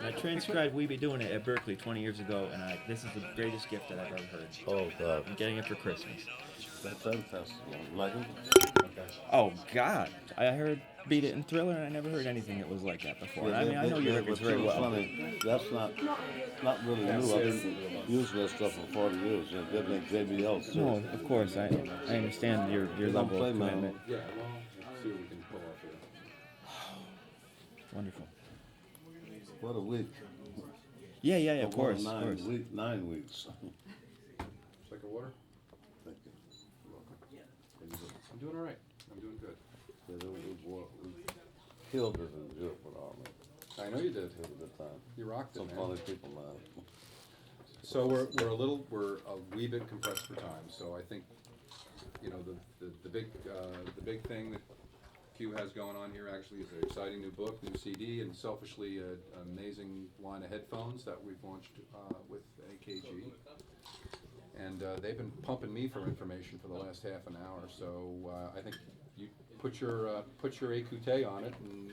I transcribed "We Be Doing It" at Berkeley 20 years ago, and this is the greatest gift that I've ever heard. Oh God, I'm getting it for Christmas. that's fantastic. Like him? Oh God, I heard "Beat It" and "Thriller," and I never heard anything that was like that before. And I mean, I know your records very well. Funny. That's not really new. I've been using that stuff for 40 years. You know, getting that JBL. No, of course, I understand your level of commitment. Yeah, well, see what we can pull off here. Wonderful. What a week. Yeah, of course. 9 weeks. Take a water? Thank you. I'm doing all right. I'm doing good. Yeah, we killed it in Europe with Harman. I know you did. It was a good time. You rocked it, Some man. funny people, man. So we're a wee bit compressed for time. So I think, you know, the big thing that Q has going on here actually is an exciting new book, new CD, and selfishly an amazing line of headphones that we've launched with AKG. And they've been pumping me for information for the last half an hour. So I think you put your écoutez on it, and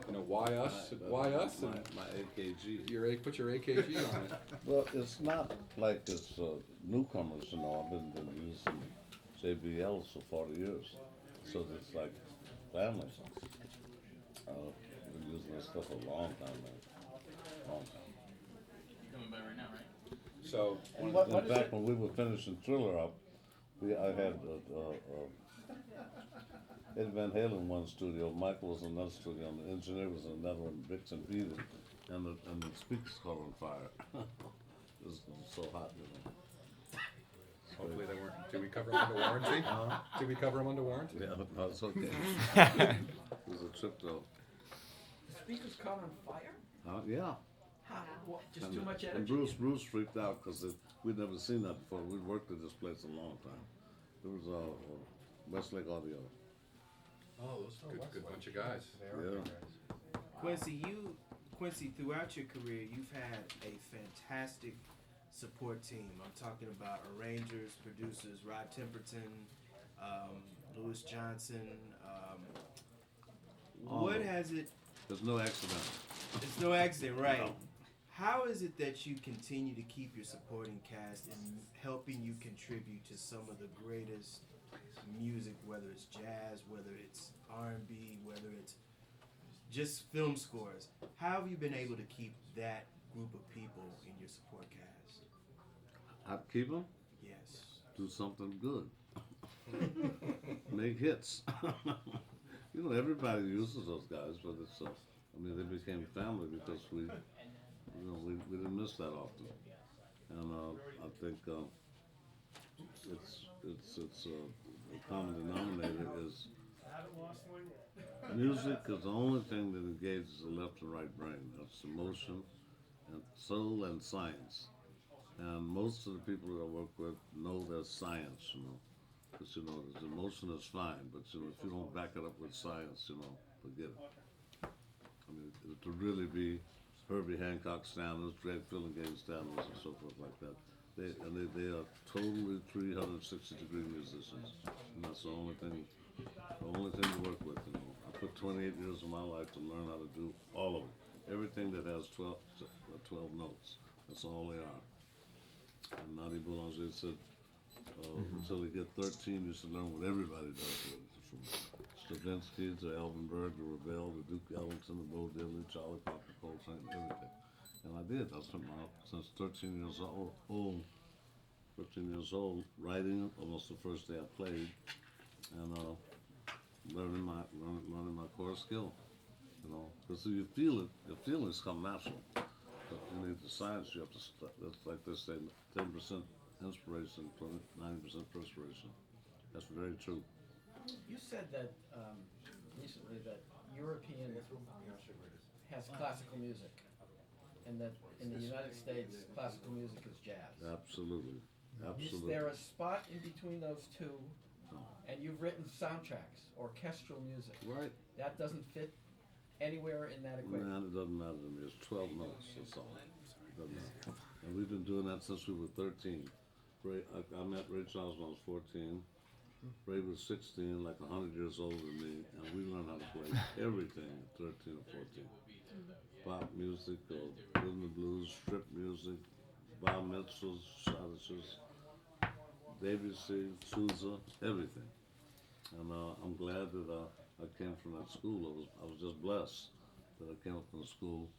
you know why us? Why us? And My AKG. put your AKG on it. Well, it's not like it's newcomers, you know. I've been using JBLs for 40 years, so it's like family. Been using this stuff a long time, man. Long time. Coming by right now, right? So In fact, when we were finishing Thriller up, I had Ed Van Halen in one studio, Michael was in another studio, and the engineer was in another one, Bricks and beat it, and the speakers caught on fire. It was so hot, you know. hopefully they weren't. Did we cover them under warranty? Did we cover them under warranty? Yeah, no, it's okay. It was a trip though. Speakers caught on fire? Yeah. How? What? Just too much energy? And Bruce freaked out because we'd never seen that before. We'd worked at this place a long time. It was Westlake Audio. Oh, those good bunch of guys. Yeah. Quincy, throughout your career, you've had a fantastic support team. I'm talking about arrangers, producers, Rod Temperton, Louis Johnson. What has it? There's no accident. It's no accident, right? No. How is it that you continue to keep your supporting cast and helping you contribute to some of the greatest music, whether it's jazz, whether it's R&B, whether it's just film scores? How have you been able to keep that group of people in your support cast? I'd keep them. Yes. Do something good. Make hits. You know, everybody uses those guys, but it's I mean, they became family because we didn't miss that often, and I think it's the common denominator is music is the only thing that engages the left and right brain. It's emotion, and soul, and science. And most of the people that I work with know there's science, you know. Because, you know, the emotion is fine, but, you know, if you don't back it up with science, you know, forget it. I mean, to really be Herbie Hancock standards, Greg Fillingham standards, and so forth like that. They are totally 360-degree musicians, and that's the only thing to work with, you know. I put 28 years of my life to learn how to do all of it. Everything that has 12 notes, that's all they are. And Nadi Boulanger said, until you get 13, you should learn what everybody does. From Stravinsky to Alvin Berg to Ravel to Duke Ellington to Bo Diddley, Charlie Parker, Coltrane, everything. And I did. I spent since 13 years old, writing almost the first day I played, and learning my core skill. You know, because if you feel it, the feelings come natural. But you need the science. You have to. That's like they say, 10% inspiration, 90% perspiration. That's very true. You said that recently that European has classical music, and that in the United States, classical music is jazz. Absolutely. Is there a spot in between those two? And you've written soundtracks, orchestral music. Right. That doesn't fit anywhere in that equation. Man, it doesn't matter to me. It's 12 notes. That's all. It doesn't matter. And we've been doing that since we were 13. I met Ray Charles when I was 14. Ray was 16, like 100 years older than me, and we learned how to play everything at 13 or 14. bebop music or rhythm and blues, strip music, bar mitzvahs, shadishes, ABC, Sousa, everything. And I'm glad that I came from that school. I was just blessed that I came from the school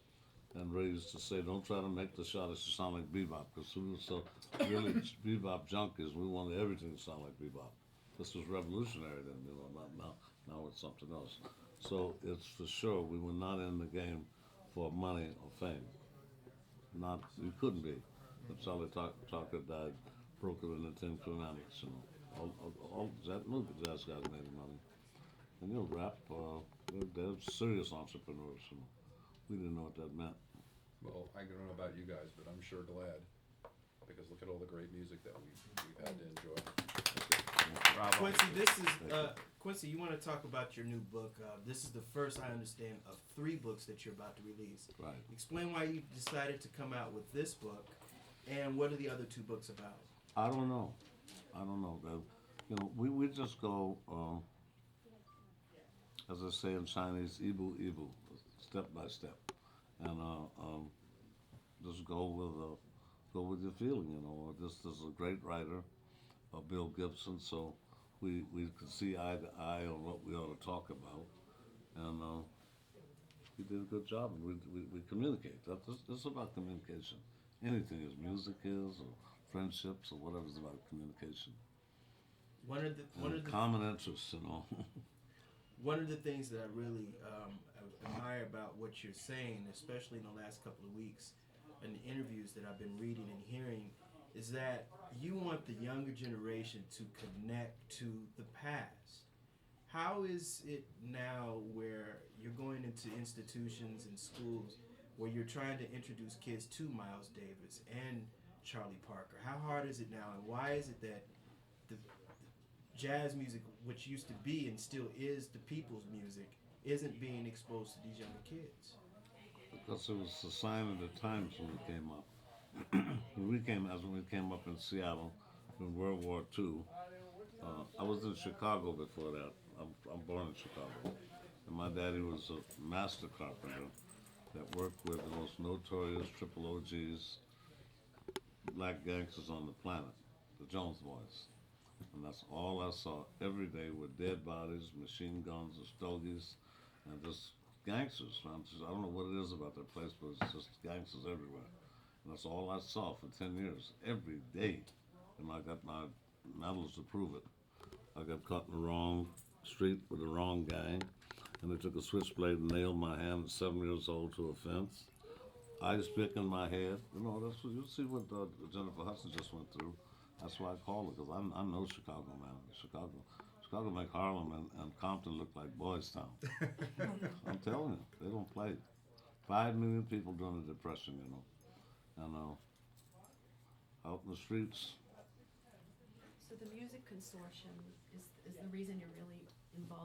and raised to say, don't try to make the shadish sound like bebop, because we were so really bebop junkies. We wanted everything to sound like bebop. This was revolutionary then, not now. Now it's something else. So it's for sure we were not in the game for money or fame. Not you couldn't be. That's how the Tucker died, broke it into 10 Commandments. All that movie jazz guys made money, and rap. They're serious entrepreneurs. We didn't know what that meant. Well, I don't know about you guys, but I'm sure glad, because look at all the great music that we've had to enjoy. Bravo. Quincy, this is Quincy. You want to talk about your new book? This is the first, I understand, of 3 books that you're about to release. Right. Explain why you decided to come out with this book, and what are the other 2 books about? I don't know. We just go, as I say in Chinese, ibu ibu, step by step, and just go with your feeling. This is a great writer, Bill Gibson, so we could see eye to eye on what we ought to talk about, and he did a good job. And we communicate. This is about communication. Anything is music is, or friendships, or whatever is about communication. One of the Common interests. One of the things that I really admire about what you're saying, especially in the last couple of weeks, and the interviews that I've been reading and hearing, is that you want the younger generation to connect to the past. How is it now where you're going into institutions and schools where you're trying to introduce kids to Miles Davis and Charlie Parker? How hard is it now, and why is it that the jazz music, which used to be and still is the people's music, isn't being exposed to these younger kids? Because it was a sign of the times when we came up. when we came up in Seattle in World War II. I was in Chicago before that. I'm born in Chicago, and my daddy was a master carpenter that worked with the most notorious triple OGs, black gangsters on the planet, the Jones Boys. And that's all I saw every day were dead bodies, machine guns, and stogies, and just gangsters. I don't know what it is about that place, but it's just gangsters everywhere. And that's all I saw for 10 years, every day. And I got my medals to prove it. I got caught in the wrong street with the wrong gang, and they took a switchblade and nailed my hand at 7 years old to a fence. Ice pick in my head. That's what you see what Jennifer Hudson just went through. That's why I call it, because I know Chicago, man. Chicago make Harlem and Compton look like Boys Town. I'm telling you, they don't play. 5 million people during the Depression, and out in the streets. So the Music Consortium is the reason you're really involved